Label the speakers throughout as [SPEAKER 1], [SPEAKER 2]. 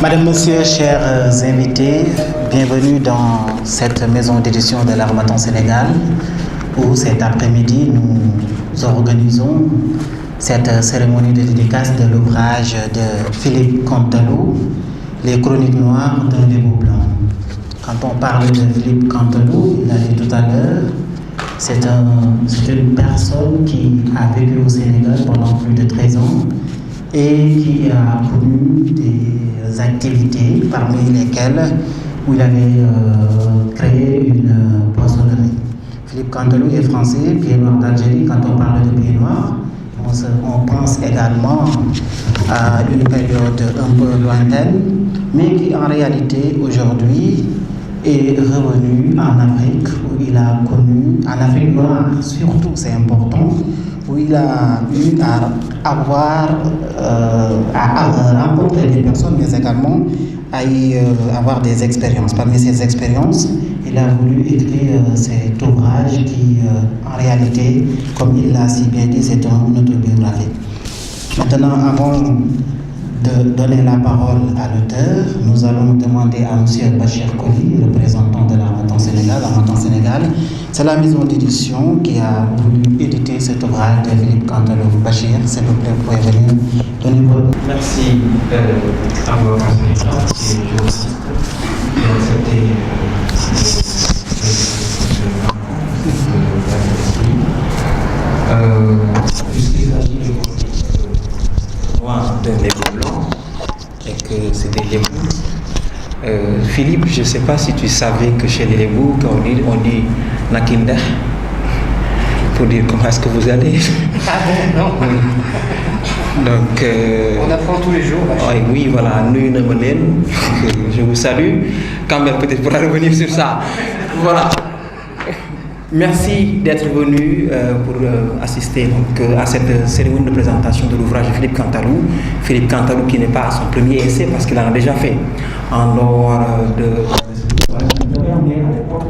[SPEAKER 1] Madame, Monsieur, chers invités, bienvenue dans cette maison d'édition de l'Harmattan Sénégal où cet après-midi nous organisons cette cérémonie de dédicace de l'ouvrage de Philippe Canteloup, Les Chroniques Noires d'un Lévau blanc. Quand on parle de Philippe Canteloup, il l'a dit tout à l'heure, c'est une personne qui a vécu au Sénégal pendant plus de 13 ans et qui a connu des activités parmi lesquelles où il avait créé une poissonnerie. Philippe Canteloup est français, pied noir d'Algérie. Quand on parle de pied noir, on pense également à une période un peu lointaine, mais qui en réalité aujourd'hui est revenu en Afrique, où il a connu, en Afrique noire surtout, c'est important, où il a eu à rencontrer des personnes, mais également à y avoir des expériences. Parmi ces expériences, il a voulu écrire cet ouvrage qui, en réalité, comme il l'a si bien dit, c'est une autobiographie. Maintenant, avant de donner la parole à l'auteur, nous allons demander à M. Bachir Koli, représentant de l'Harmattan Sénégal. L'Harmattan Sénégal, c'est la maison d'édition qui a voulu éditer cet ouvrage de Philippe Canteloup. Bachir, s'il vous plaît, vous pouvez venir donner votre...
[SPEAKER 2] Merci à vos représentants et journalistes qui ont accepté puisqu'il s'agit de noir d'un Lévau blanc et que c'est des Lévaux. Philippe, je ne sais pas si tu savais que chez les Lévaux, quand on dit Nakinder, pour dire comment est-ce que vous allez.
[SPEAKER 3] Ah bon, non.
[SPEAKER 2] Donc,
[SPEAKER 3] on apprend tous les jours.
[SPEAKER 2] Oui, voilà, Nuit Nemolène, je vous salue. Quand même, peut-être pourra revenir sur ça. Voilà. Merci d'être venu pour assister donc, à cette cérémonie de présentation de l'ouvrage de Philippe Canteloup. Philippe Canteloup qui n'est pas à son premier essai parce qu'il en a déjà fait en lors de...
[SPEAKER 4] J'avais emmené à l'époque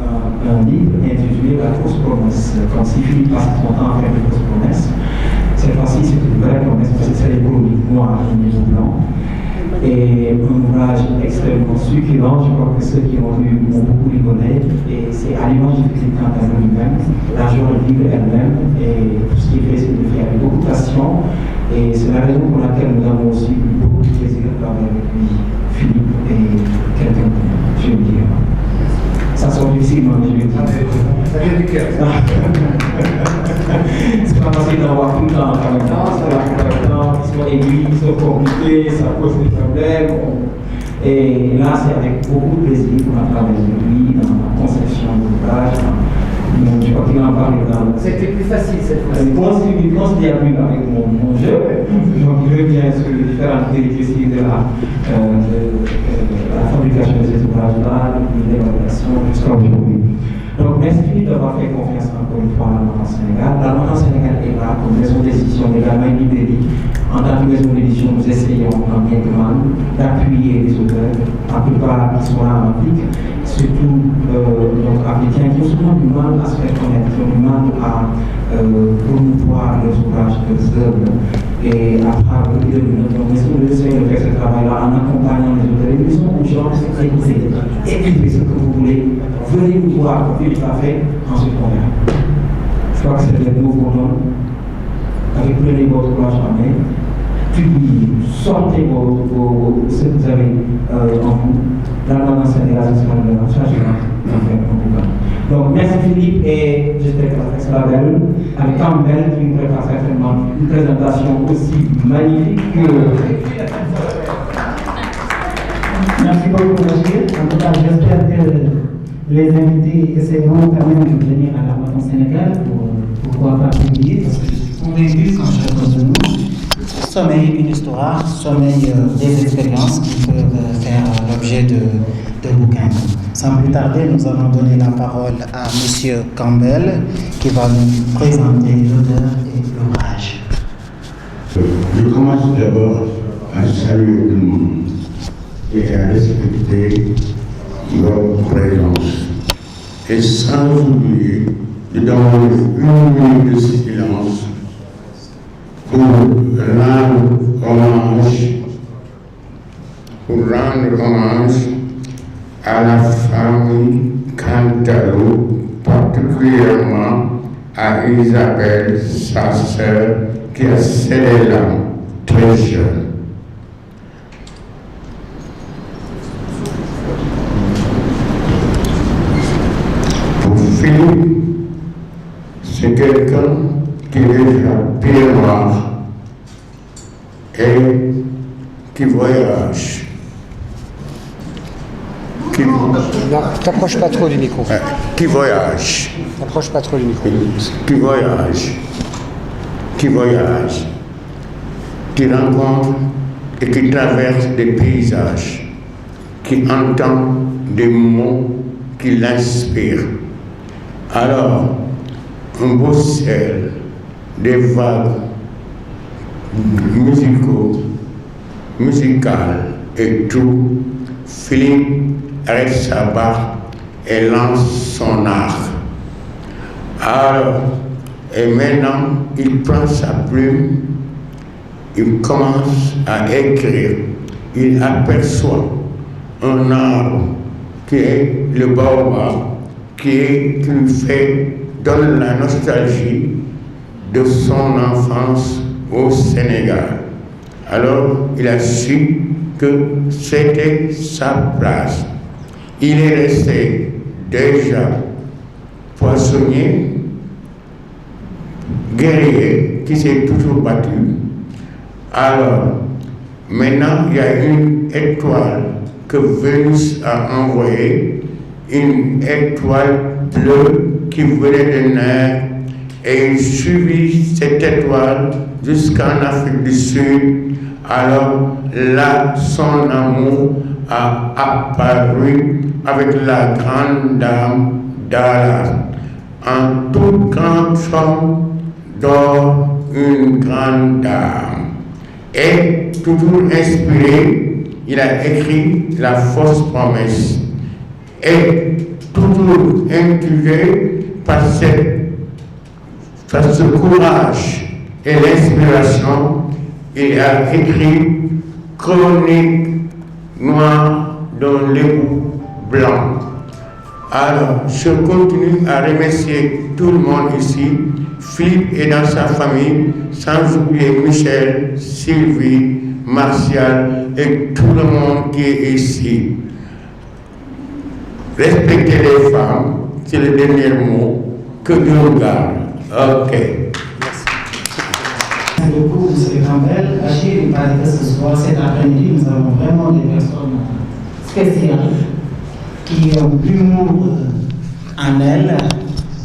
[SPEAKER 4] un livre intitulé La fausse promesse. Quand si Philippe passe son temps à faire des fausses promesses, cette fois-ci c'est une vraie promesse parce que c'est les chroniques noires et les blancs. Et un ouvrage extrêmement succulent, je crois que ceux qui ont lu ont beaucoup rigolé, et c'est à l'image de Philippe Canteloup lui-même, la joie de vivre elle-même, et tout ce qu'il fait, c'est de le faire avec beaucoup de passion, et c'est la raison pour laquelle nous avons aussi eu beaucoup de plaisir de travailler avec lui, Philippe, et quelqu'un, je veux dire. Ça sort difficilement, mais je veux dire.
[SPEAKER 3] Ça vient du cœur.
[SPEAKER 4] C'est pas facile d'avoir tout le temps en même temps, c'est ils sont aiguilles, ils sont compliqués, ça pose des problèmes. Et là, c'est avec beaucoup de plaisir qu'on a travaillé avec lui dans la conception de l'ouvrage. Je crois qu'il en parle dans...
[SPEAKER 3] C'était plus facile cette fois-ci.
[SPEAKER 4] Il considère plus avec mon jeu, donc il revient sur les différentes péripéties de la fabrication de ces ouvrages-là, de l'évaluation jusqu'à aujourd'hui. Donc, merci Philippe d'avoir fait confiance encore une fois à l'Harmattan Sénégal. L'Harmattan Sénégal est là comme maison d'édition également libérée. En tant que maison d'édition, nous essayons en bien que mal d'appuyer les auteurs, la plupart qui sont là en Afrique, surtout donc africains qui ont souvent du mal à se faire connaître, qui ont du mal à promouvoir leurs ouvrages, leurs œuvres. Et à travers le milieu de notre maison, nous essayons de faire ce travail-là en accompagnant les auteurs. Et nous disons aux gens, écrivez ce que vous voulez, venez nous voir, comme Philippe l'a fait, ensuite on verra. Je crois que c'est le nouveau nom. Prenez votre courage en main, publiez, sortez ce que vous avez en vous. L'Harmattan Sénégal, c'est un changement d'en faire un programme. Donc merci Philippe et j'espère que ça sera belle, avec Campbell qui nous prépare certainement une présentation aussi magnifique que...
[SPEAKER 5] Merci beaucoup, Bachir. En tout cas, j'espère que les invités essaieront quand même de venir à l'Harmattan Sénégal pour pouvoir participer, parce que je suis convaincu quand je rencontre nous,
[SPEAKER 1] Sommeil une histoire, sommeil des expériences qui peuvent faire l'objet de bouquins. Sans plus tarder, nous allons donner la parole à M. Campbell qui va nous présenter l'auteur et l'ouvrage.
[SPEAKER 6] Je commence d'abord à saluer tout le monde et à respecter votre présence. Et sans oublier de demander une minute de silence pour rendre hommage pour rendre hommage à la famille Cantalo, particulièrement à Isabelle, sa sœur, qui a cédé l'âme très jeune. Pour Philippe, c'est quelqu'un qui est déjà pied noir et qui voyage.
[SPEAKER 3] Non, t'approches pas trop du micro.
[SPEAKER 6] Qui voyage.
[SPEAKER 3] T'approches pas trop du micro.
[SPEAKER 6] Qui voyage, qui rencontre et qui traverse des paysages, qui entend des mots qui l'inspirent. Alors, un beau ciel, des vagues musicales et tout, Philippe arrête sa barre et lance son art. Alors, et maintenant, il prend sa plume, il commence à écrire. Il aperçoit un arbre qui est le baobab, qui lui donne la nostalgie de son enfance au Sénégal. Alors, il a su que c'était sa place. Il est resté déjà poissonnier, guerrier qui s'est toujours battu. Alors, maintenant, il y a une étoile que Vénus a envoyée, une étoile bleue qui venait de naître, et il suivit cette étoile jusqu'en Afrique du Sud. Alors là, son amour a apparu avec la grande dame Dallas. En toute grande forme d'or, une grande dame. Et toujours inspiré, il a écrit La fausse promesse. Et toujours intrigué par ce courage et l'inspiration, il a écrit Chronique noire d'un lévou blanc. Alors, je continue à remercier tout le monde ici, Philippe et dans sa famille, sans oublier Michel, Sylvie, Martial et tout le monde qui est ici. Respecter les femmes, c'est le dernier mot. Que Dieu nous garde. Ok.
[SPEAKER 5] Merci beaucoup, M. Campbell. Achille, il paraît que ce soir, cet après-midi, nous avons vraiment des personnes spéciales qui ont l'humour en elles.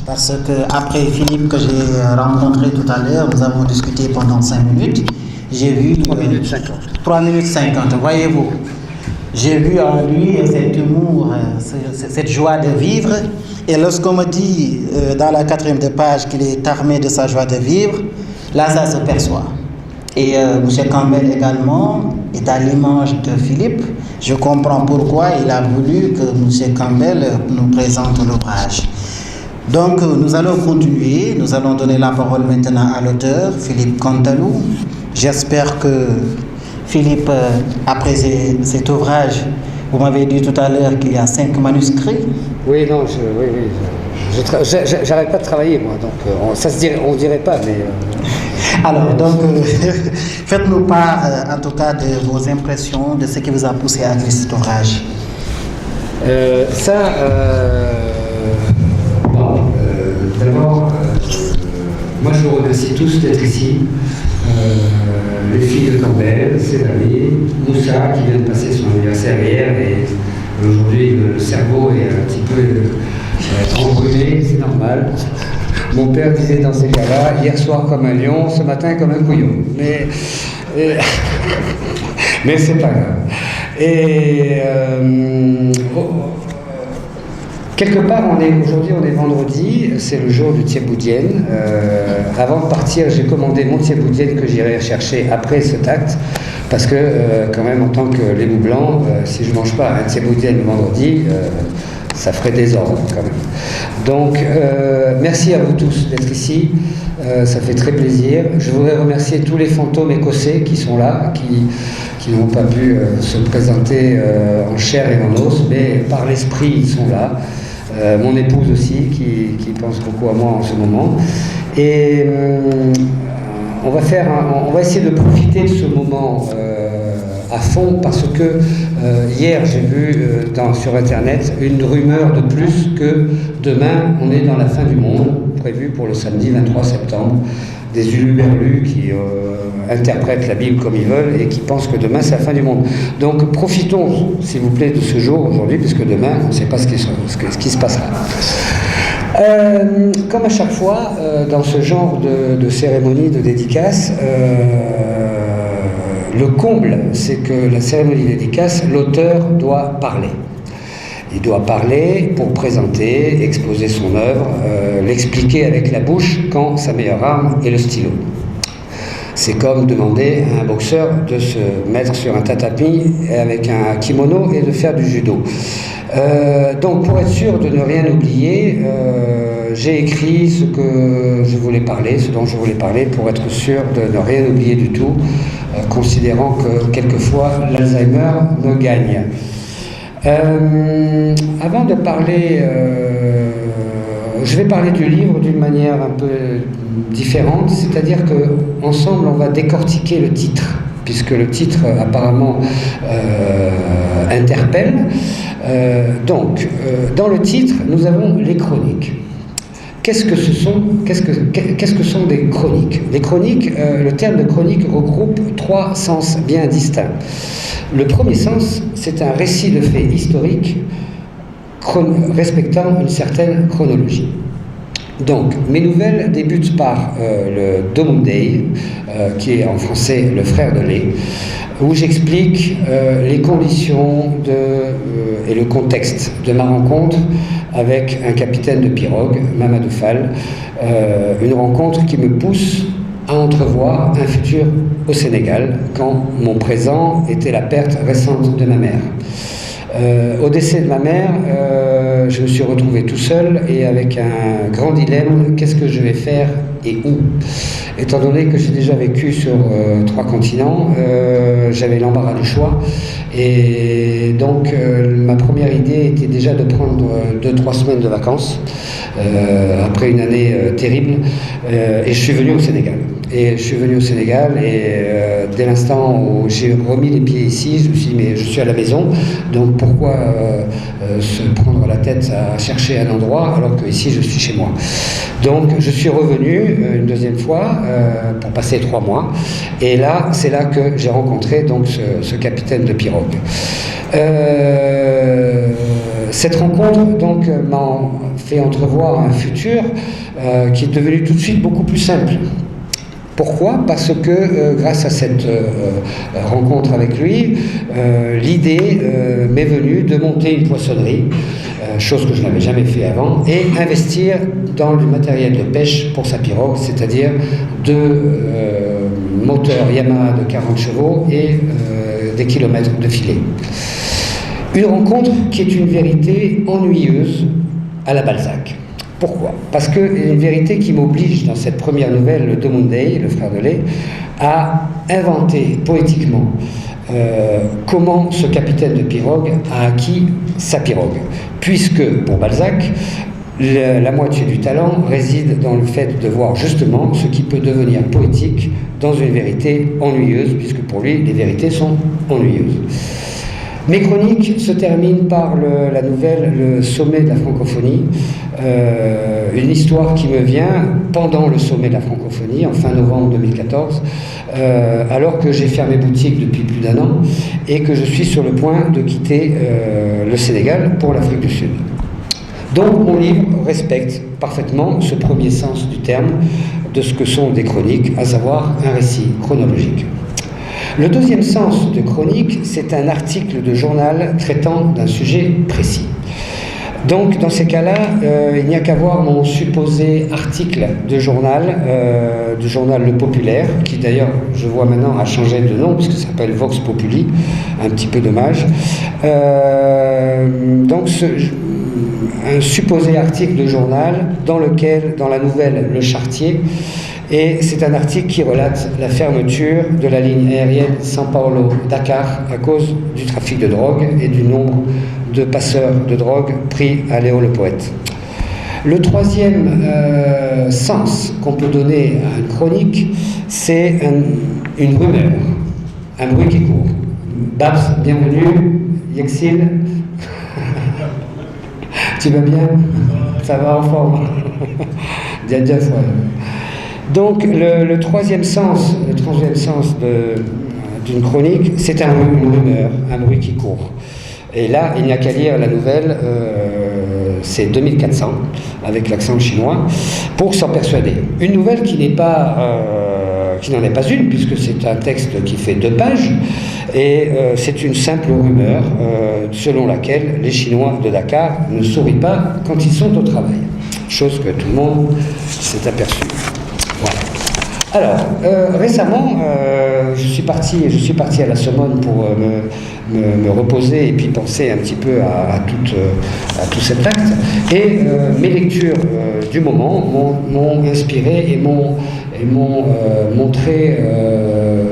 [SPEAKER 5] Parce que après Philippe, que j'ai rencontré tout à l'heure, nous avons discuté pendant 5 minutes. J'ai vu
[SPEAKER 3] 3 minutes 50.
[SPEAKER 5] 3 minutes 50, voyez-vous. J'ai vu en lui cet humour, cette joie de vivre. Et lorsqu'on me dit dans la 4e page qu'il est armé de sa joie de vivre, là ça se perçoit. Et M. Campbell également est à l'image de Philippe. Je comprends pourquoi il a voulu que M. Campbell nous présente l'ouvrage. Donc nous allons continuer, nous allons donner la parole maintenant à l'auteur, Philippe Cantalou. J'espère que Philippe, après cet ouvrage, vous m'avez dit tout à l'heure qu'il y a 5 manuscrits.
[SPEAKER 3] Oui, non, j'arrête pas de travailler, moi, donc ça se dirait, on dirait pas, mais...
[SPEAKER 5] Alors, donc, faites-nous part, en tout cas, de vos impressions, de ce qui vous a poussé à écrire cet ouvrage.
[SPEAKER 3] D'abord, moi je vous remercie tous d'être ici. Les filles de Campbell, ses amis, Moussa qui vient de passer son anniversaire hier et aujourd'hui le cerveau est un petit peu embrumé, c'est normal. Mon père disait dans ces cas-là, hier soir comme un lion, ce matin comme un couillon. Mais c'est pas grave. Et quelque part, aujourd'hui on est vendredi, c'est le jour du thieboudienne. Avant de partir, j'ai commandé mon thieboudienne que j'irai chercher après cet acte, parce que quand même en tant que lévou blanc, si je ne mange pas un thieboudienne le vendredi, ça ferait désordre quand même. Donc merci à vous tous d'être ici, ça fait très plaisir. Je voudrais remercier tous les fantômes écossais qui sont là, qui n'ont pas pu se présenter en chair et en os, mais par l'esprit, ils sont là. Mon épouse aussi, qui pense beaucoup à moi en ce moment. Et on va essayer de profiter de ce moment à fond, parce que hier j'ai vu sur internet une rumeur de plus que demain on est dans la fin du monde, prévue pour le samedi 23 septembre. Des huluberlus qui interprètent la Bible comme ils veulent et qui pensent que demain c'est la fin du monde. Donc profitons, s'il vous plaît, de ce jour aujourd'hui, puisque demain on ne sait pas ce qui se passera. Comme à chaque fois, dans ce genre de cérémonie de dédicace, le comble, c'est que la cérémonie de dédicace, l'auteur doit parler. Il doit parler pour présenter, exposer son œuvre, l'expliquer avec la bouche quand sa meilleure arme est le stylo. C'est comme demander à un boxeur de se mettre sur un tatami avec un kimono et de faire du judo. Donc pour être sûr de ne rien oublier, j'ai écrit ce dont je voulais parler pour être sûr de ne rien oublier du tout, considérant que quelquefois l'Alzheimer me gagne. Avant de parler, je vais parler du livre d'une manière un peu différente, c'est-à-dire qu'ensemble on va décortiquer le titre, puisque le titre apparemment interpelle. Donc, dans le titre, nous avons les chroniques. Qu'est-ce que sont des chroniques? Les chroniques, le terme de chronique regroupe trois sens bien distincts. Le premier sens, c'est un récit de faits historiques respectant une certaine chronologie. Donc, mes nouvelles débutent par le Domundei, qui est en français le frère de lait, où j'explique les conditions et le contexte de ma rencontre avec un capitaine de pirogue, Mamadou Fall, une rencontre qui me pousse à entrevoir un futur au Sénégal, quand mon présent était la perte récente de ma mère. Au décès de ma mère, je me suis retrouvé tout seul et avec un grand dilemme, qu'est-ce que je vais faire et où? Étant donné que j'ai déjà vécu sur 3 continents, j'avais l'embarras du choix, et donc ma première idée était déjà de prendre 2-3 semaines de vacances après une année terrible, et je suis venu au Sénégal. Et dès l'instant où j'ai remis les pieds ici, je me suis dit, mais je suis à la maison, donc pourquoi se prendre la tête à chercher un endroit alors que ici je suis chez moi? Donc je suis revenu une deuxième fois pour passer 3 mois, et là, c'est là que j'ai rencontré donc ce capitaine de pirogue. Cette rencontre donc m'a fait entrevoir un futur qui est devenu tout de suite beaucoup plus simple. Pourquoi? Parce que grâce à cette rencontre avec lui, l'idée m'est venue de monter une poissonnerie, chose que je n'avais jamais fait avant, et investir dans du matériel de pêche pour sa pirogue, c'est-à-dire 2 moteurs Yamaha de 40 chevaux et des kilomètres de filet. Une rencontre qui est une vérité ennuyeuse à la Balzac. Pourquoi? Parce qu'une vérité qui m'oblige, dans cette première nouvelle, le Domundei, le frère de lait, à inventer poétiquement comment ce capitaine de pirogue a acquis sa pirogue. Puisque, pour Balzac, la moitié du talent réside dans le fait de voir justement ce qui peut devenir poétique dans une vérité ennuyeuse, puisque pour lui, les vérités sont ennuyeuses. Mes chroniques se terminent par la nouvelle Le sommet de la francophonie, une histoire qui me vient pendant le sommet de la francophonie, en fin novembre 2014, alors que j'ai fermé boutique depuis plus d'1 an et que je suis sur le point de quitter le Sénégal pour l'Afrique du Sud. Donc mon livre respecte parfaitement ce premier sens du terme de ce que sont des chroniques, à savoir un récit chronologique. Le deuxième sens de chronique, c'est un article de journal traitant d'un sujet précis. Donc, dans ces cas-là, il n'y a qu'à voir mon supposé article de journal, du journal Le Populaire, qui d'ailleurs, je vois maintenant, a changé de nom, puisque ça s'appelle Vox Populi, un petit peu dommage. Donc, un supposé article de journal dans lequel, dans la nouvelle Le Chartier, Et c'est un article qui relate la fermeture de la ligne aérienne São Paulo-Dakar à cause du trafic de drogue et du nombre de passeurs de drogue pris à Léo le Poète. Le troisième sens qu'on peut donner à une chronique, c'est une rumeur, un bruit qui court. Babs, bienvenue. Yexil, tu vas bien? Ça va en forme? Donc le troisième sens d'une chronique, c'est une rumeur, un bruit qui court. Et là, il n'y a qu'à lire la nouvelle, c'est 2400, avec l'accent chinois, pour s'en persuader. Une nouvelle qui n'en est pas une, puisque c'est un texte qui fait 2 pages, et c'est une simple rumeur selon laquelle les Chinois de Dakar ne sourient pas quand ils sont au travail. Chose que tout le monde s'est aperçu. Voilà. Alors, récemment, je suis parti à la Sorbonne pour me reposer et puis penser un petit peu à tout cet acte. Et mes lectures du moment m'ont inspiré et m'ont montré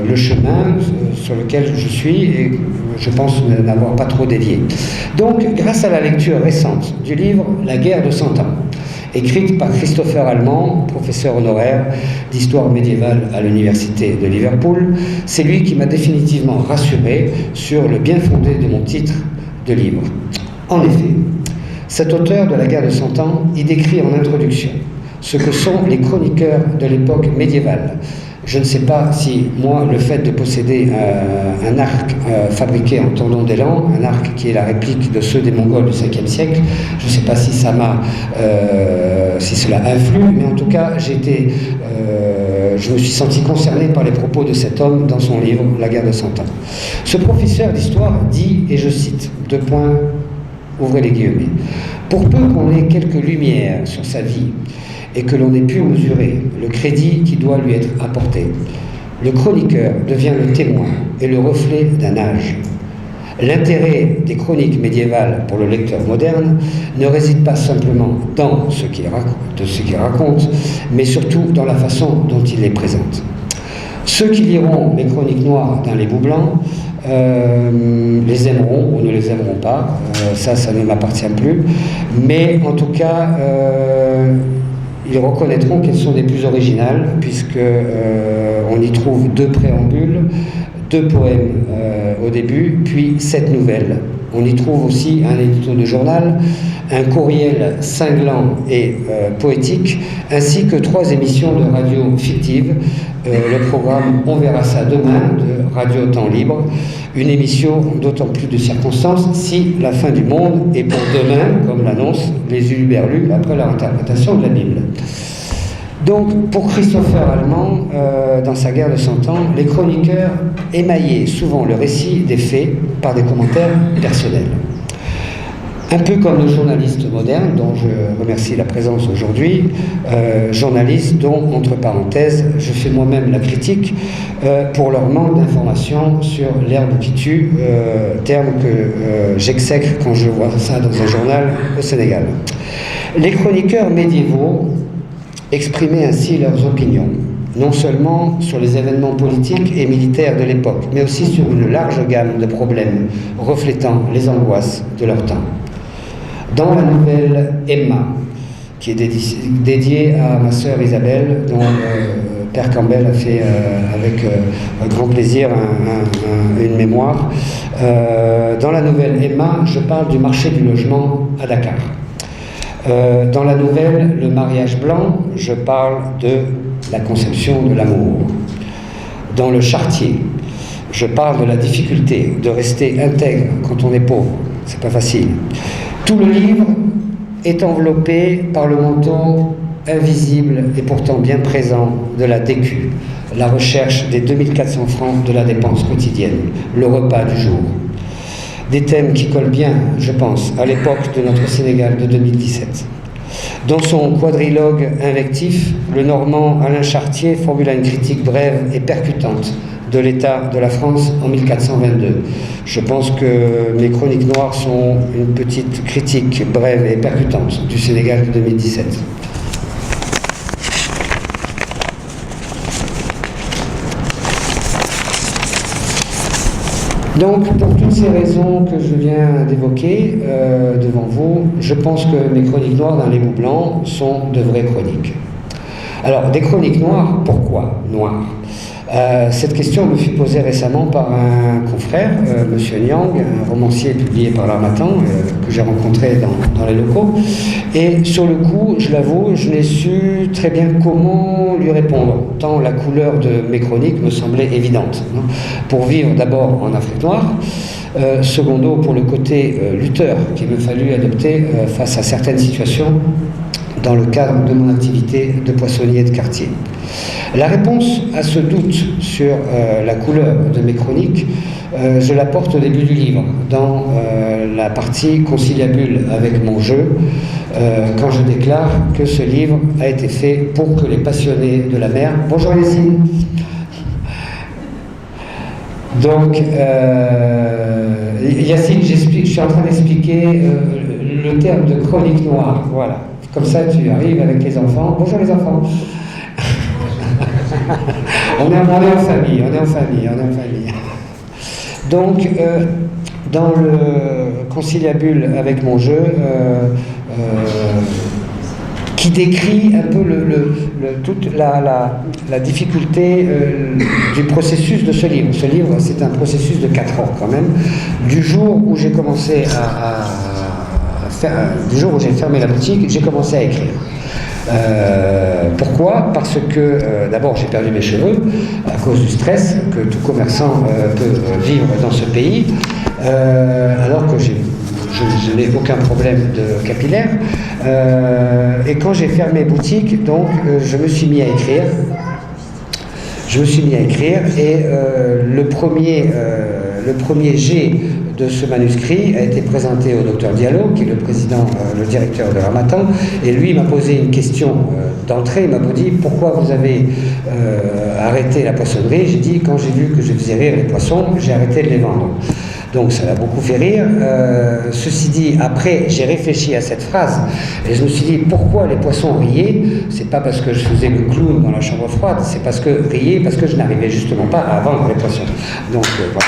[SPEAKER 3] le chemin sur lequel je suis et je pense n'avoir pas trop dévié. Donc, grâce à la lecture récente du livre « La guerre de 100 ans », écrite par Christopher Allemand, professeur honoraire d'histoire médiévale à l'université de Liverpool, c'est lui qui m'a définitivement rassuré sur le bien fondé de mon titre de livre. En effet, cet auteur de la guerre de 100 ans y décrit en introduction ce que sont les chroniqueurs de l'époque médiévale. Je ne sais pas si, moi, le fait de posséder un arc fabriqué en tendon d'élan, un arc qui est la réplique de ceux des Mongols du 5e siècle, je ne sais pas si si cela influe, mais en tout cas, je me suis senti concerné par les propos de cet homme dans son livre « La guerre de 100 ans ». Ce professeur d'histoire dit, et je cite, ouvrez les guillemets, « Pour peu qu'on ait quelques lumières sur sa vie, et que l'on ait pu mesurer le crédit qui doit lui être apporté, le chroniqueur devient le témoin et le reflet d'un âge. L'intérêt des chroniques médiévales pour le lecteur moderne ne réside pas simplement dans ce qu'il raconte, mais surtout dans la façon dont il les présente. Ceux qui liront mes chroniques noires d'un lévou blanc les aimeront ou ne les aimeront pas, ça ne m'appartient plus, mais en tout cas ils reconnaîtront qu'elles sont des plus originales, puisque on y trouve 2 préambules, 2 poèmes au début, puis 7 nouvelles. On y trouve aussi un édito de journal, un courriel cinglant et poétique, ainsi que 3 émissions de radio fictives. Le programme On verra ça demain de Radio Temps Libre, une émission d'autant plus de circonstance si la fin du monde est pour demain, comme l'annoncent les huluberlus après leur interprétation de la Bible. Donc, pour Christopher Allemand, dans sa guerre de 100 ans, les chroniqueurs émaillaient souvent le récit des faits par des commentaires personnels. Un peu comme le journaliste moderne, dont je remercie la présence aujourd'hui, journaliste dont, entre parenthèses, je fais moi-même la critique pour leur manque d'informations sur l'herbe qui tue, terme que j'exècre quand je vois ça dans un journal au Sénégal. Les chroniqueurs médiévaux exprimaient ainsi leurs opinions, non seulement sur les événements politiques et militaires de l'époque, mais aussi sur une large gamme de problèmes reflétant les angoisses de leur temps. Dans la nouvelle Emma, qui est dédiée à ma sœur Isabelle, dont Père Campbell a fait avec grand plaisir une mémoire, dans la nouvelle Emma, je parle du marché du logement à Dakar. Dans la nouvelle Le mariage blanc, je parle de la conception de l'amour. Dans Le Chartier, je parle de la difficulté de rester intègre quand on est pauvre. C'est pas facile. Tout le livre est enveloppé par le manteau invisible et pourtant bien présent de la DQ, la recherche des 2400 francs de la dépense quotidienne, le repas du jour. Des thèmes qui collent bien, je pense, à l'époque de notre Sénégal de 2017. Dans son quadrilogue invectif, le Normand Alain Chartier formula une critique brève et percutante de l'état de la France en 1422. Je pense que mes chroniques noires sont une petite critique brève et percutante du Sénégal de 2017. Donc, pour toutes ces raisons que je viens d'évoquer devant vous, je pense que mes chroniques noires dans les bouts blancs sont de vraies chroniques. Alors, des chroniques noires, pourquoi noires? Cette question me fut posée récemment par un confrère, M. Nyang, un romancier publié par l'Harmattan, que j'ai rencontré dans les locaux. Et sur le coup, je l'avoue, je n'ai su très bien comment lui répondre, tant la couleur de mes chroniques me semblait évidente. Pour vivre d'abord en Afrique noire, secondo pour le côté lutteur qu'il me fallut adopter face à certaines situations dans le cadre de mon activité de poissonnier de quartier. La réponse à ce doute sur la couleur de mes chroniques, je la porte au début du livre, dans la partie conciliabule avec mon jeu, quand je déclare que ce livre a été fait pour que les passionnés de la mer... Bonjour Yacine. Donc, Yacine, je suis en train d'expliquer le terme de chronique noire, voilà. Comme ça, tu arrives avec les enfants. Bonjour les enfants. on est en famille. Donc, dans le conciliabule avec mon jeu, qui décrit un peu toute la difficulté du processus de ce livre. Ce livre, c'est un processus de 4 ans quand même. Du jour où j'ai commencé du jour où j'ai fermé la boutique, j'ai commencé à écrire. Pourquoi? Parce que d'abord j'ai perdu mes cheveux à cause du stress que tout commerçant peut vivre dans ce pays, alors que je n'ai aucun problème de capillaire. Et quand j'ai fermé boutique, donc je me suis mis à écrire. Et le premier jet de ce manuscrit a été présenté au docteur Diallo, qui est le directeur de l'Harmattan, et lui m'a posé une question d'entrée. Il m'a dit « Pourquoi vous avez arrêté la poissonnerie ?» J'ai dit « Quand j'ai vu que je faisais rire les poissons, j'ai arrêté de les vendre. » Donc ça l'a beaucoup fait rire. Ceci dit, après j'ai réfléchi à cette phrase et je me suis dit pourquoi les poissons riaient. C'est pas parce que je faisais le clown dans la chambre froide, c'est parce que je n'arrivais justement pas à vendre les poissons. Donc voilà.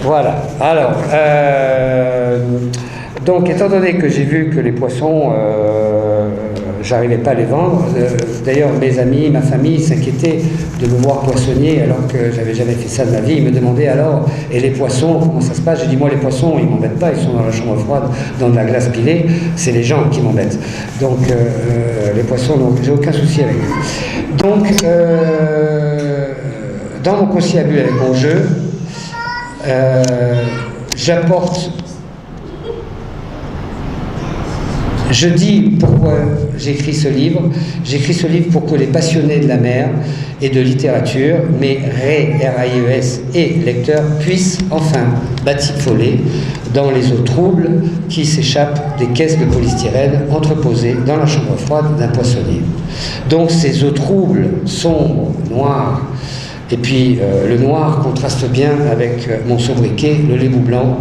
[SPEAKER 3] Voilà. Alors, donc étant donné que j'ai vu que les poissons, j'arrivais pas à les vendre, d'ailleurs mes amis, ma famille s'inquiétaient de me voir poissonnier alors que j'avais jamais fait ça de ma vie. Ils me demandaient alors, et les poissons, comment ça se passe? J'ai dit moi les poissons, ils m'embêtent pas, ils sont dans la chambre froide, dans de la glace pilée, c'est les gens qui m'embêtent. Donc les poissons, donc j'ai aucun souci avec eux. Donc dans mon conciliabule avec mon jeu, je dis pourquoi j'écris ce livre. J'écris ce livre pour que les passionnés de la mer et de littérature, mais R-A-I-E-S et lecteurs, puissent enfin batifoler dans les eaux troubles qui s'échappent des caisses de polystyrène entreposées dans la chambre froide d'un poissonnier. Donc ces eaux troubles, sombres, noires, et puis le noir contraste bien avec mon sobriquet, le lébou blanc,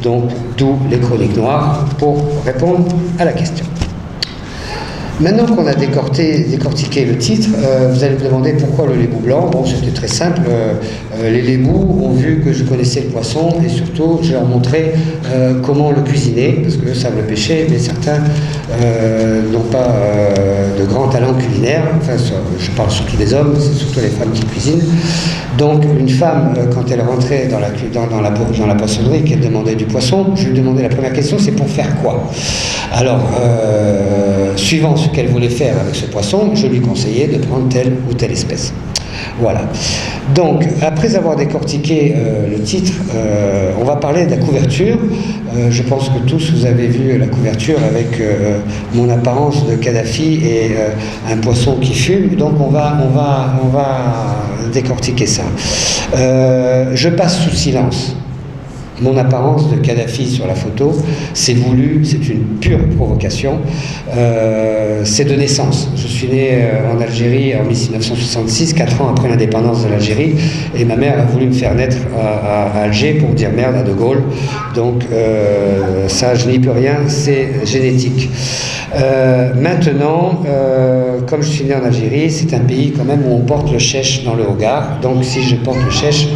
[SPEAKER 3] donc d'où les chroniques noires, pour répondre à la question. Maintenant qu'on a décortiqué le titre, vous allez me demander pourquoi le lébou blanc. Bon, c'était très simple. Les lébous ont vu que je connaissais le poisson et surtout, je leur montrais comment le cuisiner, parce qu'eux savent le pêcher, mais certains n'ont pas de grand talent culinaire. Enfin, je parle surtout des hommes, c'est surtout les femmes qui cuisinent. Donc, une femme, quand elle rentrait dans la poissonnerie, qu'elle demandait du poisson, je lui demandais la première question, c'est pour faire quoi? Alors, suivant ce qu'elle voulait faire avec ce poisson, je lui conseillais de prendre telle ou telle espèce. Voilà. Donc, après avoir décortiqué le titre, on va parler de la couverture. Je pense que tous vous avez vu la couverture avec mon apparence de Kadhafi et un poisson qui fume. Donc, on va décortiquer ça. Je passe sous silence mon apparence de Kadhafi sur la photo, c'est voulu, c'est une pure provocation, c'est de naissance. Je suis né en Algérie en 1966, 4 ans après l'indépendance de l'Algérie, et ma mère a voulu me faire naître à Alger pour dire merde à De Gaulle, donc ça je n'y peux rien, c'est génétique. Maintenant, comme je suis né en Algérie, c'est un pays quand même où on porte le chèche dans le regard. Donc si je porte le chèche,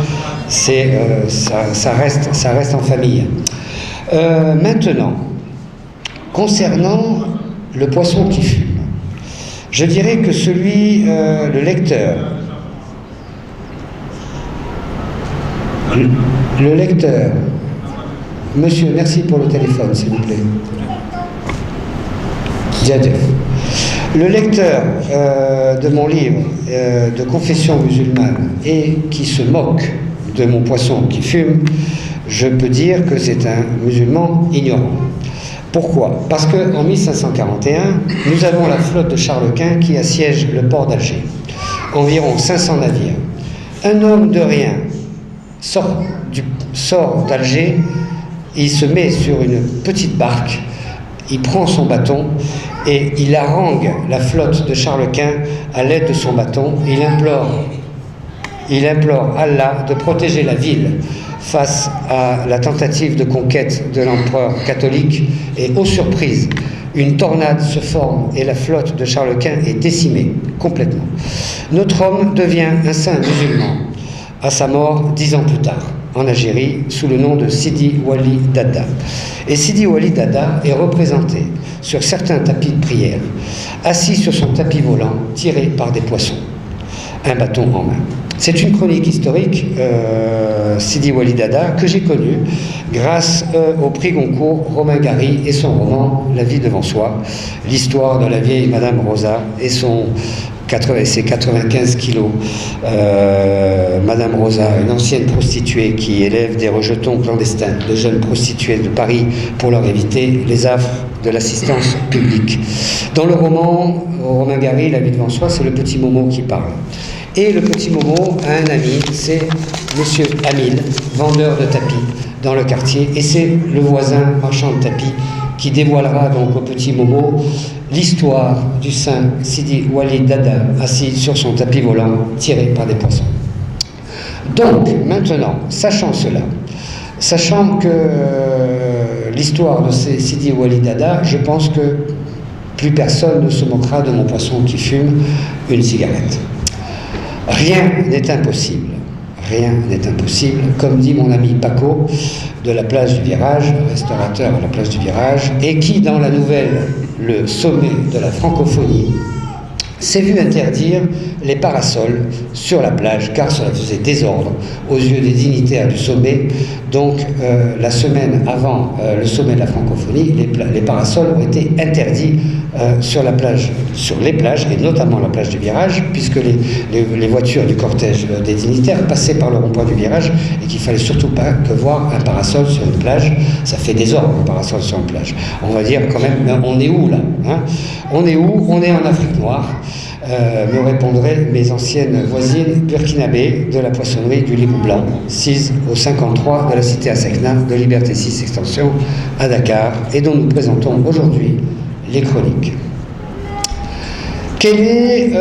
[SPEAKER 3] ça reste en famille. Maintenant, concernant le poisson qui fume, je dirais que le lecteur, monsieur, merci pour le téléphone, s'il vous plaît. Djadjef. Le lecteur de mon livre de confession musulmane et qui se moque de mon poisson qui fume, je peux dire que c'est un musulman ignorant. Pourquoi? Parce qu'en 1541, nous avons la flotte de Charles Quint qui assiège le port d'Alger. Environ 500 navires. Un homme de rien sort d'Alger, il se met sur une petite barque, il prend son bâton et il harangue la flotte de Charles Quint à l'aide de son bâton. Il implore Allah de protéger la ville face à la tentative de conquête de l'empereur catholique et, aux surprises, une tornade se forme et la flotte de Charles Quint est décimée complètement. Notre homme devient un saint musulman à sa mort 10 ans plus tard en Algérie sous le nom de Sidi Wali Dada. Et Sidi Wali Dada est représenté sur certains tapis de prière, assis sur son tapis volant tiré par des poissons, un bâton en main. C'est une chronique historique, Sidi Wali Dada, que j'ai connue grâce au prix Goncourt Romain Gary et son roman La vie devant soi, l'histoire de la vieille Madame Rosa et ses 95 kilos. Madame Rosa, une ancienne prostituée qui élève des rejetons clandestins de jeunes prostituées de Paris pour leur éviter les affres de l'assistance publique. Dans le roman Romain Gary, La vie devant soi, c'est le petit Momo qui parle. Et le petit Momo a un ami, c'est Monsieur Hamil, vendeur de tapis dans le quartier, et c'est le voisin marchand de tapis qui dévoilera donc au petit Momo l'histoire du saint Sidi Wali Dada assis sur son tapis volant tiré par des poissons. Donc maintenant, sachant cela, sachant que l'histoire de Sidi Wali Dada, je pense que plus personne ne se moquera de mon poisson qui fume une cigarette. Rien n'est impossible. Rien n'est impossible. Comme dit mon ami Paco de la plage du Virage, restaurateur à la plage du Virage, et qui, dans la nouvelle Le sommet de la francophonie, s'est vu interdire les parasols sur la plage, car cela faisait désordre aux yeux des dignitaires du sommet. Donc, la semaine avant le sommet de la francophonie, les parasols ont été interdits sur les plages, et notamment la plage du Virage, puisque les voitures du cortège des dignitaires passaient par le rond-point du Virage, et qu'il fallait surtout pas que voir un parasol sur une plage. Ça fait désordre, un parasol sur une plage. On va dire quand même, on est où là, hein? On est où? On est en Afrique noire. Me répondraient mes anciennes voisines burkinabées de la poissonnerie du Libou Blanc, 6 au 53 de la cité à Sekna de Liberté 6 Extension à Dakar, et dont nous présentons aujourd'hui les chroniques. Quel est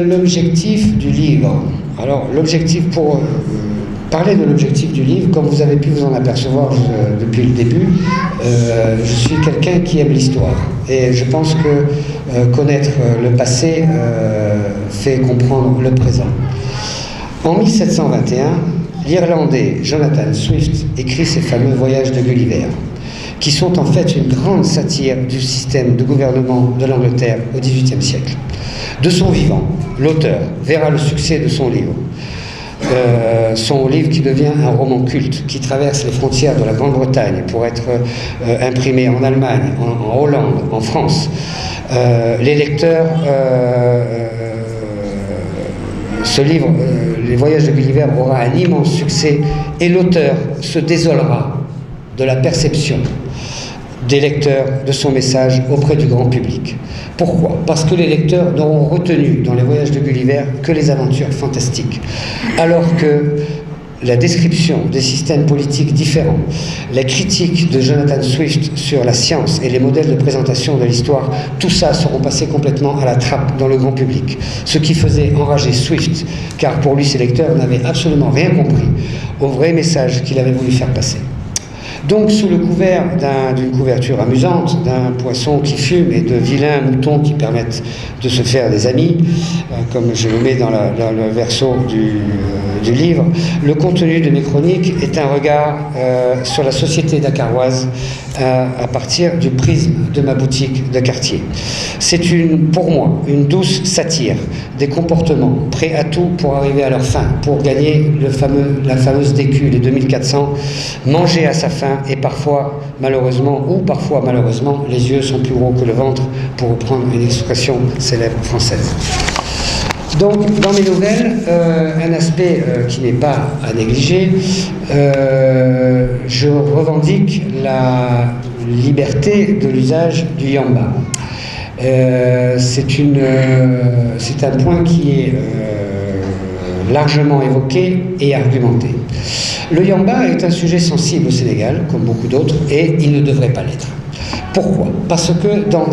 [SPEAKER 3] l'objectif du livre? Alors, l'objectif, pour parler de l'objectif du livre, comme vous avez pu vous en apercevoir depuis le début, je suis quelqu'un qui aime l'histoire. Et je pense que connaître le passé fait comprendre le présent. En 1721, l'Irlandais Jonathan Swift écrit ses fameux Voyages de Gulliver, qui sont en fait une grande satire du système de gouvernement de l'Angleterre au XVIIIe siècle. De son vivant, l'auteur verra le succès de son livre. Son livre qui devient un roman culte, qui traverse les frontières de la Grande-Bretagne pour être imprimé en Allemagne, en Hollande, en France. Les lecteurs, ce livre, Les Voyages de Gulliver, aura un immense succès, et l'auteur se désolera de la perception des lecteurs de son message auprès du grand public. Pourquoi? Parce que les lecteurs n'auront retenu dans les Voyages de Gulliver que les aventures fantastiques, alors que la description des systèmes politiques différents, la critique de Jonathan Swift sur la science et les modèles de présentation de l'histoire, tout ça seront passés complètement à la trappe dans le grand public. Ce qui faisait enrager Swift, car pour lui ses lecteurs n'avaient absolument rien compris au vrai message qu'il avait voulu faire passer. Donc, sous le couvert d'une couverture amusante, d'un poisson qui fume et de vilains moutons qui permettent de se faire des amis, comme je le mets dans le verso du livre, le contenu de mes chroniques est un regard sur la société dakaroise à partir du prisme de ma boutique de quartier. C'est pour moi une douce satire des comportements prêts à tout pour arriver à leur fin, pour gagner la fameuse DQ, les 2400, manger à sa faim et parfois malheureusement, les yeux sont plus gros que le ventre, pour reprendre une expression célèbre française. Donc, dans mes nouvelles, un aspect qui n'est pas à négliger, je revendique la liberté de l'usage du yamba. C'est un point qui est largement évoqué et argumenté. Le yamba est un sujet sensible au Sénégal, comme beaucoup d'autres, et il ne devrait pas l'être. Pourquoi ? Parce que dans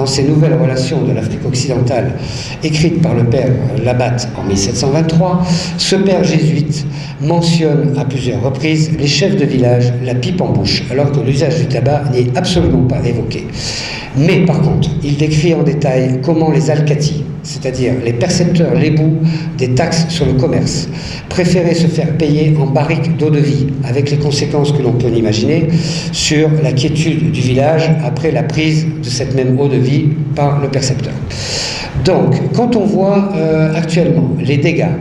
[SPEAKER 3] ces nouvelles relations de l'Afrique occidentale, écrites par le père Labatte en 1723, ce père jésuite mentionne à plusieurs reprises les chefs de village, la pipe en bouche, alors que l'usage du tabac n'est absolument pas évoqué. Mais par contre, il décrit en détail comment les alcatis, c'est-à-dire les percepteurs lébous des taxes sur le commerce, préféraient se faire payer en barriques d'eau de vie, avec les conséquences que l'on peut imaginer sur la quiétude du village après la prise de cette même eau de vie par le percepteur. Donc, quand on voit actuellement les dégâts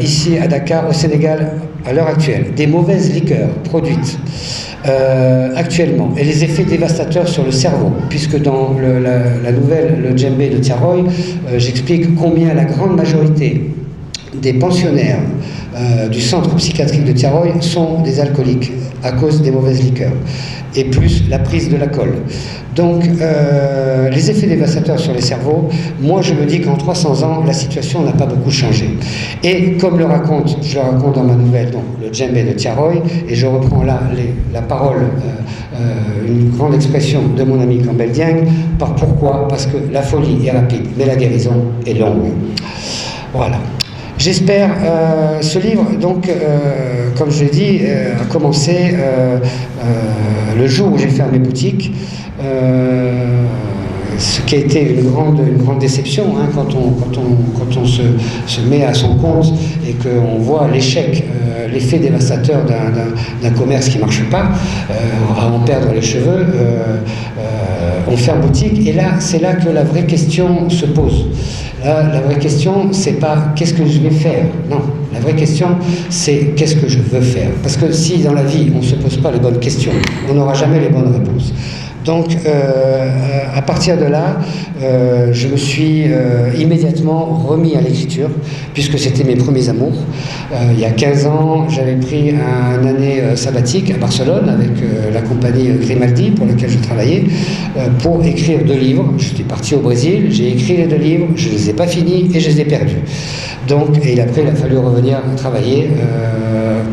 [SPEAKER 3] ici à Dakar, au Sénégal, à l'heure actuelle, des mauvaises liqueurs produites actuellement, et les effets dévastateurs sur le cerveau, puisque dans la nouvelle Le Djembé de Tiaroy, j'explique combien la grande majorité des pensionnaires du centre psychiatrique de Tiaroy sont des alcooliques à cause des mauvaises liqueurs, et plus la prise de l'alcool. Donc, les effets dévastateurs sur les cerveaux, moi je me dis qu'en 300 ans, la situation n'a pas beaucoup changé. Et comme je le raconte dans ma nouvelle, donc, Le Djembé de Tiaroy, et je reprends là la parole, une grande expression de mon ami Campbell Dieng, pourquoi ? Parce que la folie est rapide, mais la guérison est longue. Voilà. J'espère, ce livre, donc, comme je l'ai dit, a commencé le jour où j'ai fermé boutique, ce qui a été une grande déception, hein, quand on se met à son compte et qu'on voit l'échec, l'effet dévastateur d'un commerce qui ne marche pas, à en perdre les cheveux, on ferme boutique, et là, c'est là que la vraie question se pose. Là, la vraie question, c'est pas qu'est-ce que je vais faire. Non, la vraie question, c'est qu'est-ce que je veux faire. Parce que si dans la vie, on ne se pose pas les bonnes questions, on n'aura jamais les bonnes réponses. Donc, à partir de là, je me suis immédiatement remis à l'écriture, puisque c'était mes premiers amours. Il y a 15 ans, j'avais pris une année sabbatique à Barcelone avec la compagnie Grimaldi, pour laquelle je travaillais, pour écrire 2 livres. Je suis parti au Brésil, j'ai écrit les 2 livres, je ne les ai pas finis et je les ai perdus. Donc, et après, il a fallu revenir travailler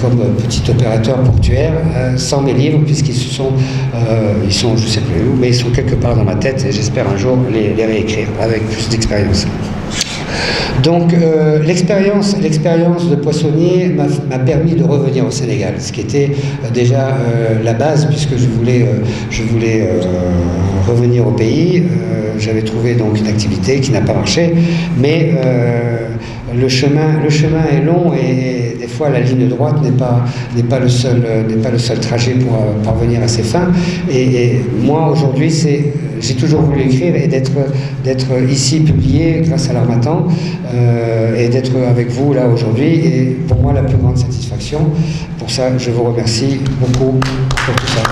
[SPEAKER 3] comme petit opérateur portuaire sans mes livres, puisqu'ils sont, je sais plus où, mais ils sont quelque part dans ma tête, et j'espère un jour les réécrire avec plus d'expérience. Donc l'expérience de poissonnier m'a permis de revenir au Sénégal, ce qui était déjà la base, puisque je voulais revenir au pays. J'avais trouvé donc une activité qui n'a pas marché, mais le chemin est long, et des fois la ligne droite n'est pas le seul trajet pour parvenir à ses fins. Et moi aujourd'hui, j'ai toujours voulu écrire, et d'être ici publié grâce à l'Harmattan, et d'être avec vous là aujourd'hui est pour moi la plus grande satisfaction. Pour ça, je vous remercie beaucoup pour tout ça.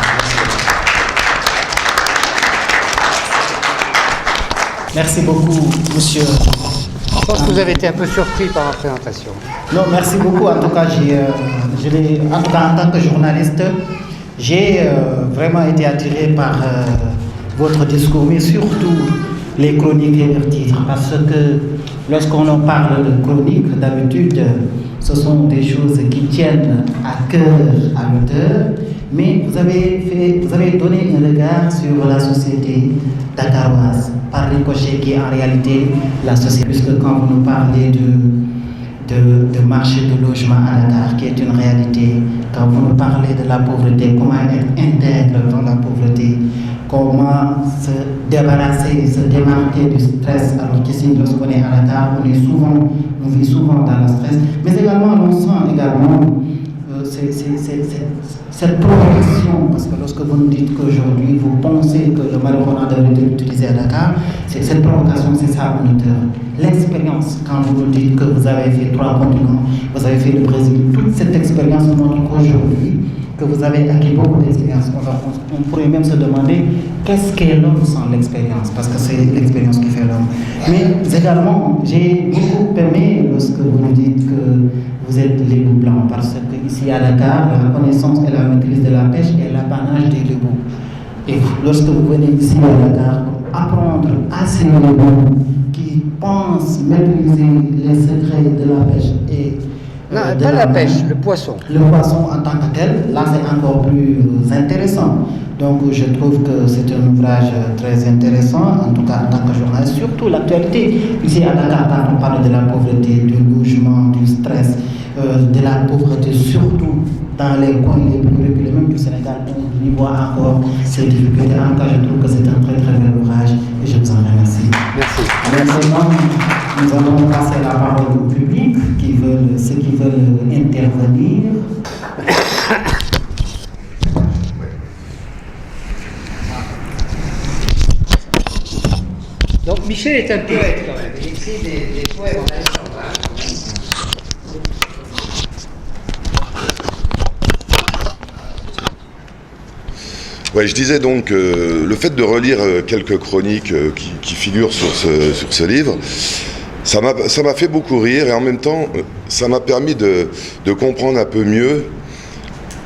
[SPEAKER 1] Merci beaucoup, monsieur.
[SPEAKER 3] Je pense que vous avez été un peu surpris par ma présentation.
[SPEAKER 1] Non, merci beaucoup. En tout cas, en tant que journaliste, j'ai vraiment été attiré par votre discours, mais surtout les chroniques et leurs titres, parce que lorsqu'on en parle de chroniques, d'habitude, ce sont des choses qui tiennent à cœur à l'auteur, mais vous avez donné un regard sur la société dakaroise, par ricochet qui est en réalité la société, puisque quand vous nous parlez de marché de logement à Dakar, qui est une réalité. Quand vous nous parlez de la pauvreté, comment être intègre dans la pauvreté, comment se débarrasser, se démarquer du stress, alors qu'ici, lorsqu'on est à Dakar, on vit souvent dans le stress, mais également, on sent également cette provocation, parce que lorsque vous nous dites qu'aujourd'hui, vous pensez que le marijuana devrait être utilisé à Dakar, cette provocation, c'est ça, mon auteur. L'expérience, quand vous nous dites que vous avez fait 3 continents, vous avez fait le Brésil, toute cette expérience montre qu'aujourd'hui, que vous avez acquis beaucoup d'expérience. On pourrait même se demander qu'est-ce qu'est l'homme sans l'expérience, parce que c'est l'expérience qui fait l'homme. Mais également, j'ai beaucoup aimé lorsque vous nous dites que vous êtes lébou blanc, parce que ici à Dakar, la connaissance et la maîtrise de la pêche est l'apanage des lébous. Et lorsque vous venez ici à Dakar, apprendre à ces lébous qui pensent maîtriser les secrets de la pêche et
[SPEAKER 7] non, pas la pêche, le poisson.
[SPEAKER 1] Le poisson en tant que tel, là c'est encore plus intéressant. Donc je trouve que c'est un ouvrage très intéressant, en tout cas en tant que journaliste, surtout l'actualité. Ici à Dakar, quand on parle de la pauvreté, du logement, du stress, de la pauvreté, surtout dans les coins les plus reculés, même du Sénégal, on y voit encore ces difficultés. En tout cas, je trouve que c'est un très très bel ouvrage et je vous en remercie.
[SPEAKER 7] Merci.
[SPEAKER 1] Maintenant, nous allons passer la parole au public, ceux qui veulent intervenir.
[SPEAKER 7] Donc Michel est un poète quand même, il écrit des poèmes en alexandrin.
[SPEAKER 8] Ouais, je disais donc le fait de relire quelques chroniques qui figurent sur ce livre, ça m'a fait beaucoup rire et en même temps ça m'a permis de comprendre un peu mieux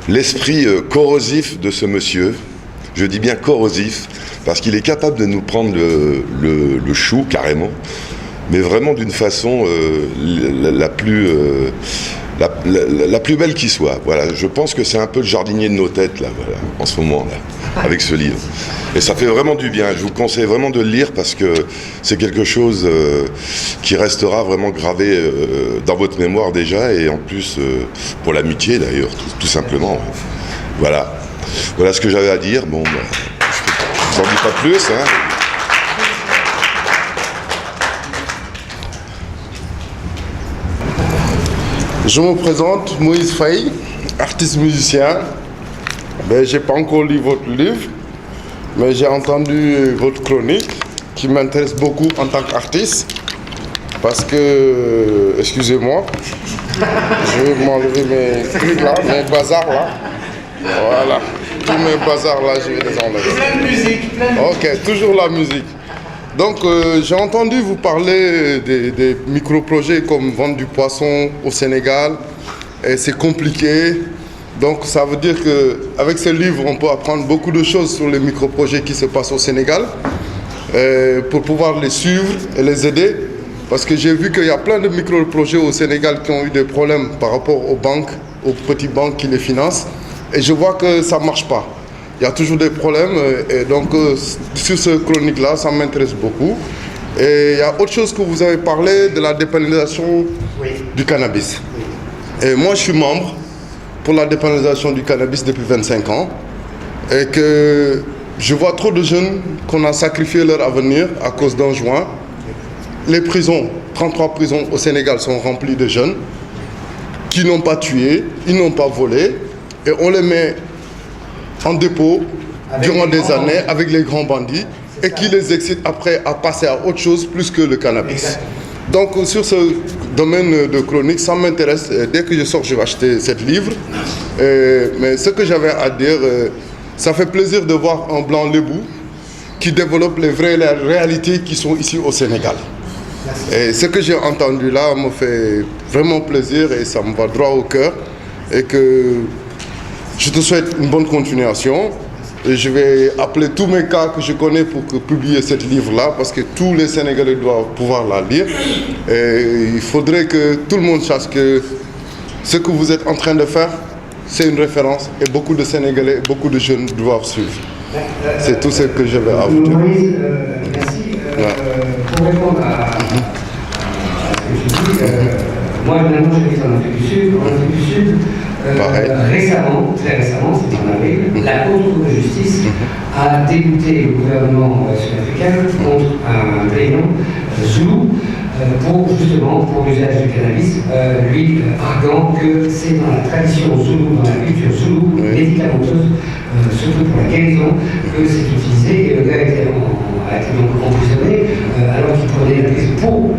[SPEAKER 8] l'esprit corrosif de ce monsieur. Je dis bien corrosif parce qu'il est capable de nous prendre le chou carrément, mais vraiment d'une façon la plus belle qui soit. Voilà, je pense que c'est un peu le jardinier de nos têtes là, voilà, en ce moment là, avec ce livre. Et ça fait vraiment du bien. Je vous conseille vraiment de le lire parce que c'est quelque chose qui restera vraiment gravé dans votre mémoire déjà et en plus pour l'amitié d'ailleurs, tout simplement. Voilà. Voilà ce que j'avais à dire. Bon, je vous en dis pas plus. Hein.
[SPEAKER 9] Je me présente, Moïse Faye, artiste musicien. Ben, je n'ai pas encore lu votre livre, mais j'ai entendu votre chronique qui m'intéresse beaucoup en tant qu'artiste. Parce que, excusez-moi, je vais m'enlever mes trucs là, mes bazars là. Voilà, tous mes bazars là, je vais les enlever.
[SPEAKER 7] Plein de musique, plein de musique.
[SPEAKER 9] Ok, toujours la musique. Donc, j'ai entendu vous parler des micro-projets comme vendre du poisson au Sénégal. Et c'est compliqué. Donc, ça veut dire qu'avec ce livre, on peut apprendre beaucoup de choses sur les micro-projets qui se passent au Sénégal pour pouvoir les suivre et les aider. Parce que j'ai vu qu'il y a plein de micro-projets au Sénégal qui ont eu des problèmes par rapport aux banques, aux petites banques qui les financent. Et je vois que ça ne marche pas. Il y a toujours des problèmes et donc sur ce chronique-là, ça m'intéresse beaucoup. Et il y a autre chose que vous avez parlé de la dépénalisation du cannabis. Et moi, je suis membre pour la dépénalisation du cannabis depuis 25 ans et que je vois trop de jeunes qu'on a sacrifié leur avenir à cause d'un joint. Les prisons, 33 prisons au Sénégal sont remplies de jeunes qui n'ont pas tué, ils n'ont pas volé et on les met en dépôt durant des années avec les grands bandits et qui les excite après à passer à autre chose plus que le cannabis. Donc sur ce domaine de chronique, ça m'intéresse. Dès que je sors, je vais acheter ce livre. Mais ce que j'avais à dire, ça fait plaisir de voir un blanc lébou qui développe les vraies réalités qui sont ici au Sénégal. Et ce que j'ai entendu là me fait vraiment plaisir et ça me va droit au cœur. Et que je te souhaite une bonne continuation. Et je vais appeler tous mes cas que je connais pour publier ce livre-là, parce que tous les Sénégalais doivent pouvoir la lire. Et il faudrait que tout le monde sache que ce que vous êtes en train de faire, c'est une référence. Et beaucoup de Sénégalais, beaucoup de jeunes doivent suivre. C'est tout ce que je vais ajouter.
[SPEAKER 3] Moïse, merci. Pour répondre à ce que je dis, Moi, maintenant, j'habite en Afrique du Sud. En Afrique du Sud, récemment, très récemment, c'est en avril, la Haute Cour de justice a débouté le gouvernement sud-africain contre un plaignant Zoulou pour l'usage du cannabis, lui arguant que c'est dans la tradition Zoulou, dans la culture Zoulou, médicamenteuse, surtout pour la guérison, que c'est utilisé. Et le gars a été donc emprisonné alors qu'il prenait la prise pour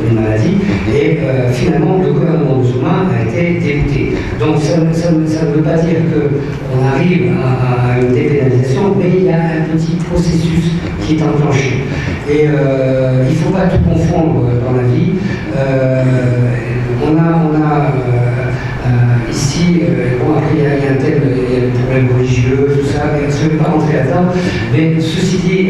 [SPEAKER 3] une maladie. Et finalement, le gouvernement musulman a été débouté. Donc ça ne veut pas dire qu'on arrive à une dépénalisation, mais il y a un petit processus qui est enclenché. Et il ne faut pas tout confondre dans la vie. On a ici, bon, après il y a un tel problème religieux, tout ça, mais je ne vais pas rentrer là-dedans. Mais ceci dit,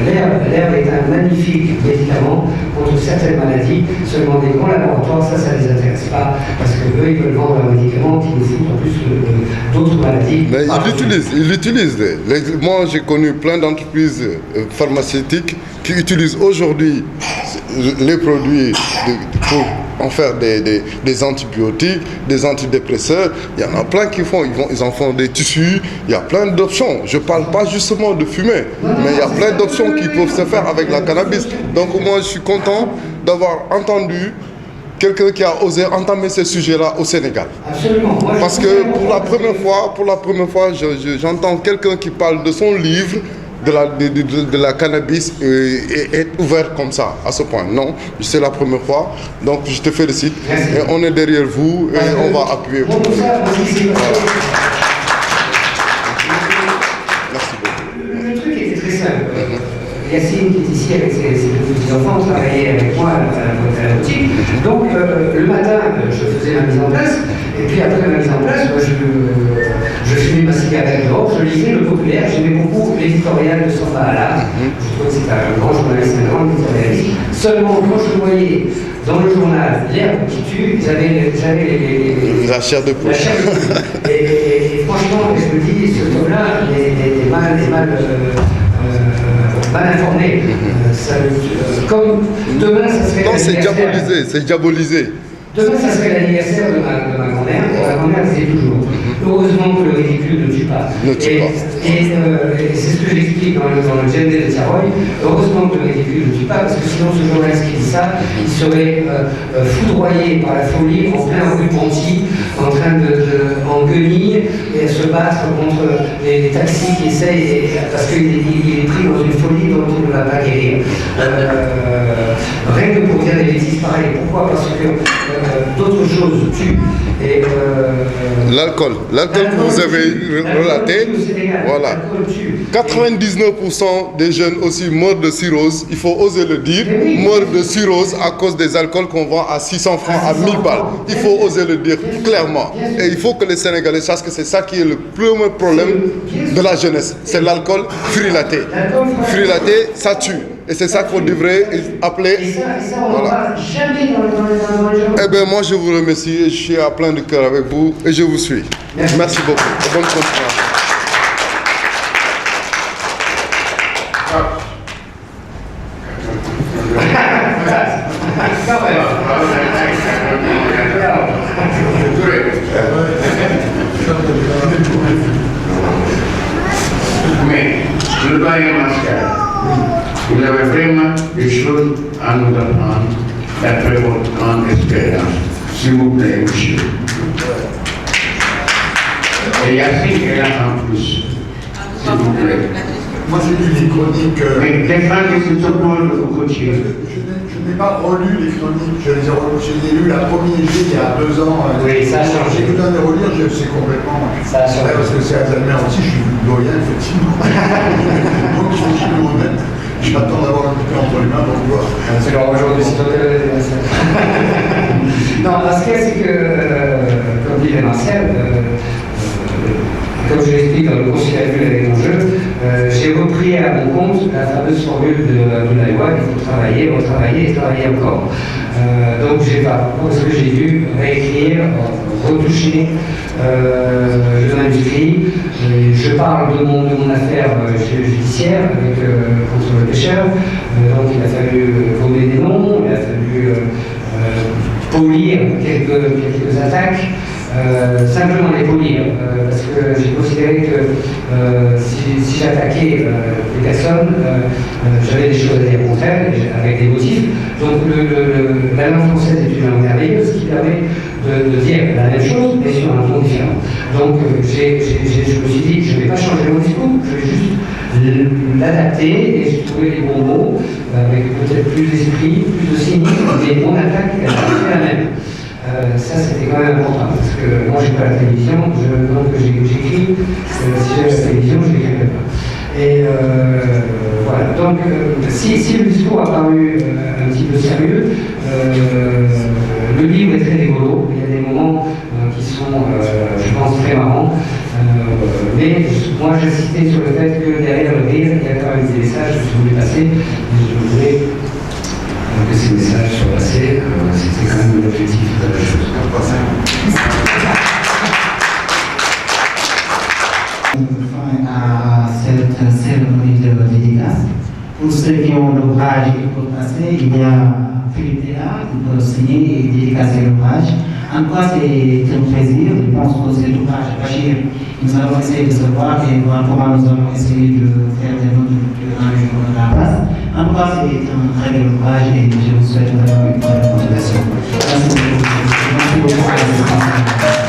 [SPEAKER 3] l'herbe est un magnifique médicament contre certaines maladies. Seulement des grands laboratoires, ça ne les intéresse pas, parce qu'eux, ils veulent vendre un médicament qui nous fout en plus d'autres maladies.
[SPEAKER 9] Mais ils l'utilisent. Moi, j'ai connu plein d'entreprises pharmaceutiques qui utilisent aujourd'hui les produits pour en faire des antibiotiques, des antidépresseurs. Il y en a plein qui font, ils en font des tissus. Il y a plein d'options. Je ne parle pas justement de fumer, mais il y a plein d'options qui peuvent se faire avec la cannabis. Donc moi, je suis content d'avoir entendu quelqu'un qui a osé entamer ce sujet-là au Sénégal.
[SPEAKER 3] Absolument.
[SPEAKER 9] Parce que pour la première fois, j'entends quelqu'un qui parle de son livre, de la cannabis et être ouvert comme ça, à ce point. Non, c'est la première fois. Donc je te félicite. Et on est derrière vous et on va appuyer vous.
[SPEAKER 3] Merci beaucoup. Le truc était très simple. Yacine, qui est ici avec ses deux petits-enfants, travaillait avec moi à la boutique. Donc le matin, je faisais ma mise en place. Et puis après ma mise en place, je fumais ma cigarette dehors, je lisais Le Populaire, j'aimais beaucoup l'éditorial de Samba Alla. Je trouvais que c'était un grand journaliste, un grand éditorialiste. Seulement, quand je voyais dans le journal l'herbe qui tue, j'avais
[SPEAKER 9] la chair de poule.
[SPEAKER 3] Et franchement, je me dis, ce homme-là, il est mal informé. Comme demain, ça serait.
[SPEAKER 9] Non, c'est diabolisé.
[SPEAKER 3] Demain, ça serait l'anniversaire de ma grand-mère. Ma grand-mère disait toujours heureusement que le ridicule ne tue pas. Et c'est ce que j'explique dans le GMD de Tiaroy. Heureusement que le ridicule ne tue pas, parce que sinon, ce journaliste qui dit ça, il serait foudroyé par la folie en plein rue Ponty, en train en guenille et se battre contre les taxis qui essayent, parce qu'il est pris dans une folie dont il ne va pas guérir. Rien que pour dire des bêtises pareilles. Pourquoi? Parce que d'autres choses tuent.
[SPEAKER 9] L'alcool que vous avez relaté, voilà. 99% des jeunes aussi meurent de cirrhose, il faut oser le dire, meurent de cirrhose à cause des alcools qu'on vend à 600 francs, à 1000 balles. Il faut oser le dire clairement. Et il faut que les Sénégalais sachent que c'est ça qui est le premier problème de la jeunesse. C'est l'alcool frelaté. Frelaté, ça tue. Et c'est ça qu'on devrait appeler.
[SPEAKER 3] Et ça on n'en parle jamais dans les gens.
[SPEAKER 9] Eh bien, moi, je vous remercie. Je suis à plein de cœur avec vous et je vous suis. Merci beaucoup. Et bonne continuation.
[SPEAKER 6] Mais le doyen Mascal, vous avez vraiment des choses à nous apprendre d'après votre grande expérience. S'il vous plaît, monsieur. Et Yacine est là en plus. S'il vous plaît.
[SPEAKER 10] Moi j'ai lu les chroniques.
[SPEAKER 6] Mais défendez ce secours de vos coachings.
[SPEAKER 10] Je n'ai pas relu les chroniques, je les ai lues la première il y a 2 ans.
[SPEAKER 3] Oui, ça a changé.
[SPEAKER 10] J'ai tout à relire, c'est complètement.
[SPEAKER 3] Ça a changé.
[SPEAKER 10] Parce que c'est Alzheimer aussi, je suis doyen, effectivement. Donc il faut que je me remette. J'attends d'avoir un petit peu entre les mains pour voir.
[SPEAKER 3] C'est leur aujourd'hui, c'est toi Non, parce que c'est que, comme disait Martial, comme je l'explique dans le conciliabule avec mon jeu, j'ai repris à mon compte la fameuse formule de la loi qu'il faut travailler, retravailler et travailler encore. Donc j'ai pas, parce que j'ai dû réécrire, retoucher le manuscrit. Je parle de mon affaire judiciaire contre le pêcheur. Donc il a fallu voler des noms, il a fallu polir quelques attaques, simplement les polir, parce que j'ai considéré que si j'attaquais des personnes, j'avais des choses à dire contre elles, avec des motifs. Donc la langue française est une langue merveilleuse qui permet de dire la même chose, mais sur un ton différent. Donc je me suis dit, je ne vais pas changer mon discours, je vais juste l'adapter et j'ai trouvé les bons mots, avec peut-être plus d'esprit, plus de cynisme, mais mon attaque, elle est la même. Ça, c'était quand même important, parce que moi, je n'ai pas la télévision, donc j'écris. Si j'avais la télévision, je n'écrirais pas. Et voilà, donc si le discours a paru un petit peu sérieux, le livre est très rigolo. Il y a des moments qui sont, je pense, très marrants. Mais moi, j'insistais sur le fait que derrière le rire, il y a quand même des messages que je voulais passer. Et je voulais que ces messages soient passés. C'était quand même l'objectif de la chose.
[SPEAKER 5] Enfin, à cette cérémonie de dédicace. Pour ceux qui ont l'ouvrage et pour passer, il y a Philippe Théa qui peut signer et dédicacer l'ouvrage. En tout cas, c'est un plaisir. Je pense que cet ouvrage, Bachir, nous allons essayer de se voir et voir comment nous allons essayer de faire des notes durant les jours de la place. En tout cas, c'est un très bel ouvrage et je vous souhaite une bonne continuation. Merci beaucoup.